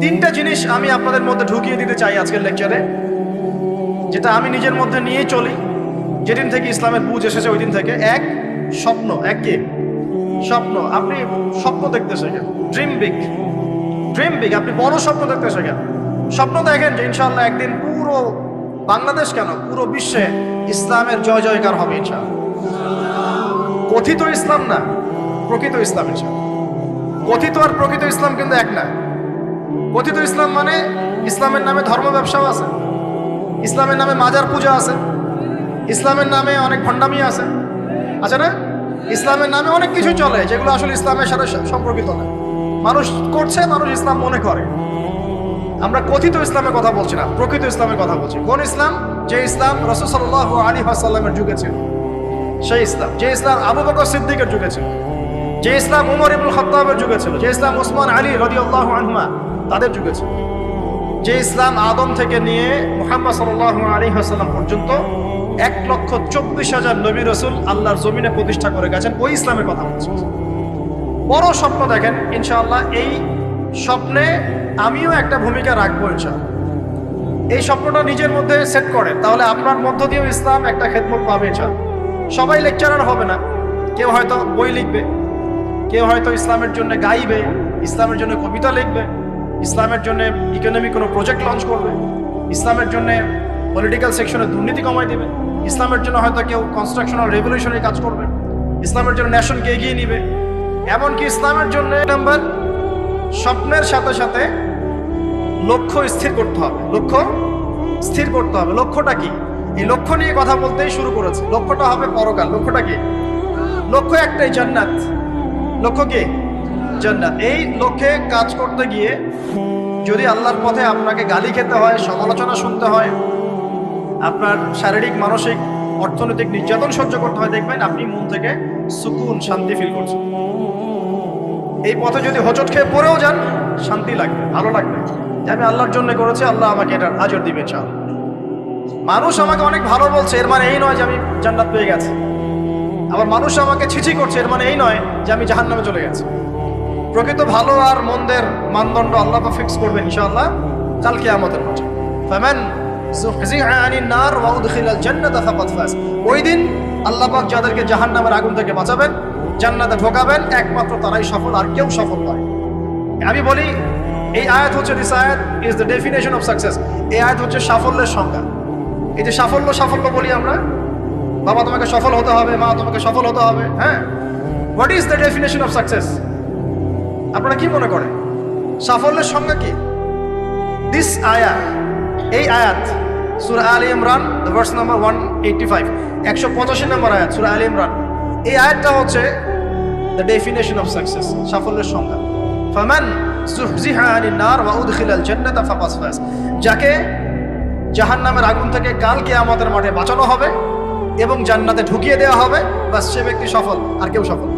তিনটা জিনিস আমি আপনাদের মধ্যে ঢুকিয়ে দিতে চাই আজকের লেকচারে, যেটা আমি নিজের মধ্যে নিয়ে চলি যেদিন থেকে ইসলামের বুঝ এসেছে ওই দিন থেকে। এক, স্বপ্ন। এক কি? স্বপ্ন। আপনি স্বপ্ন দেখতে শেখেন, ড্রিম বিগ। ড্রিম বিগ, আপনি বড় স্বপ্ন দেখতে শেখেন। স্বপ্ন দেখেন যে ইনশাআল্লাহ একদিন পুরো বাংলাদেশ কেন, পুরো বিশ্বে ইসলামের জয় জয়কার হবে ইনশাআল্লাহ। কথিত ইসলাম না, প্রকৃত ইসলাম ইনশাআল্লাহ। কথিত আর প্রকৃত ইসলাম কিন্তু এক না। কথিত ইসলাম মানে ইসলামের নামে ধর্ম ব্যবসাও আছে, ইসলামের নামে মাজার পূজা আছে, ইসলামের নামে অনেক ভণ্ডামি আছে, আছে না? ইসলামের নামে অনেক কিছু চলে যেগুলো আসলে ইসলামের সাথে সম্পর্কিত না। মানুষ করছে, মানুষ ইসলাম মনে করে। আমরা কথিত ইসলামের কথা বলছি না, প্রকৃত ইসলামের কথা বলছি। কোন ইসলাম? যে ইসলাম রাসূল সাল্লাল্লাহু আলাইহি ওয়াসাল্লামের যুগে ছিল, সেই ইসলাম। যে ইসলাম আবু বকর সিদ্দিকের যুগে ছিল, যে ইসলাম উমর ইবনুল খাত্তাবের যুগে ছিল, যে ইসলাম ওসমান আলী রাদিয়াল্লাহু আনহুমা তাদের যুগে ছিল, যে ইসলাম আদম থেকে নিয়ে মুহাম্মদ সাল্লাল্লাহু আলাইহি ওয়াসাল্লাম পর্যন্ত 1,24,000 নবী রাসূল আল্লাহর জমিনে প্রতিষ্ঠা করে গেছেন, ওই ইসলামের কথা বলছি। বড় স্বপ্ন দেখেন ইনশাআল্লাহ। এই স্বপ্নে আমিও একটা ভূমিকা রাখবো ইনশাআল্লাহ। এই স্বপ্নটা নিজের মধ্যে সেট করে, তাহলে আপনার মধ্য দিয়েও ইসলাম একটা খেদমত পাবে ইনশাআল্লাহ। সবাই লেকচারার হবে না, কেউ হয়তো বই লিখবে, কেউ হয়তো ইসলামের জন্য গাইবে, ইসলামের জন্য কবিতা লিখবে, ইসলামের জন্য ইকোনমিক কোনো প্রজেক্ট লঞ্চ করবে, ইসলামের জন্য পলিটিক্যাল সেকশনে দুর্নীতি কমাই দেবে, ইসলামের জন্য হয়তো কেউ কনস্ট্রাকশনাল রেভলিউশনারি কাজ করবে, ইসলামের জন্য ন্যাশনকে এগিয়ে নিবে। এমনকি ইসলামের জন্য নাম্বার স্বপ্নের সাথে সাথে লক্ষ্য স্থির করতে হবে। লক্ষ্য স্থির করতে হবে। লক্ষ্যটা কি? এই লক্ষ্য নিয়ে কথা বলতেই শুরু করেছে। লক্ষ্যটা হবে পরকাল। লক্ষ্যটা কি? লক্ষ্য একটাই, জান্নাত। লক্ষ্য কি? জান্নাত। এই লক্ষ্যে কাজ করতে গিয়ে যদি আল্লাহর পথে আপনাকে গালি খেতে হয়, সমালোচনা শুনতে হয়, আপনার শারীরিক, মানসিক, অর্থনৈতিক নির্যাতন সহ্য করতে হয়, দেখবেন আপনি মন থেকে সুকুন, শান্তি ফিল করছেন। এই পথে যদি হোঁচট খেয়ে পড়েও যান, শান্তি লাগবে, ভালো লাগবে যে আমি আল্লাহর জন্য করেছি, আল্লাহ আমাকে এটার আজর দিবে ইনশাআল্লাহ। মানুষ আমাকে অনেক ভালো বলছে, এর মানে এই নয় যে আমি জান্নাত পেয়ে গেছি। আবার মানুষ আমাকে ছিছি করছে, এর মানে এই নয় যে আমি জাহান্নামে চলে গেছি। প্রকৃত ভালো আর মন্দের মানদণ্ড আল্লাহ পাক ফিক্স করবেন ইনশাআল্লাহ কাল কিয়ামতের মাঠে। ফামান যুহজিহা আনিন নার ওয়া উদখিলাল জান্নাতা ফাকাদ ফাজ। ওই দিন আল্লাহ পাক যাদেরকে জাহান্নামের আগুন থেকে বাঁচাবেন, জান্নাতে ঢোকাবেন, একমাত্র তারাই সফল, আর কেউ সফল নয়। আমি বলি এই আয়াত হচ্ছে, দিস আয়াত is the definition of success. এই আয়াত হচ্ছে সাফল্যের সংজ্ঞা। এই যে সাফল্য সাফল্য বলি আমরা, বাবা তোমাকে সফল হতে হবে, মা তোমাকে সফল হতে হবে, হ্যাঁ, what is the definition of success? আপনারা কি মনে করেন সাফল্যের সংজ্ঞা কি? দিস আয়াত, এই আয়াত সূরা আলে ইমরান ভার্স নাম্বার 185, 185 নম্বর আয়াত সূরা আলে ইমরান। এই আয়াতটা হচ্ছে দ্য ডেফিনেশন অফ সাকসেস, সাফল্যের সংজ্ঞা। ফামান যুহজিহা আনিন নার ওয়া উদখিলাল জান্নাতা ফাকাদ ফাজ। যাকে জাহান্নামের আগুন থেকে কাল কিয়ামতের মাঠে বাঁচানো হবে এবং জান্নাতে ঢুকিয়ে দেওয়া হবে, বাস সে ব্যক্তি সফল, আর কেউ সফল।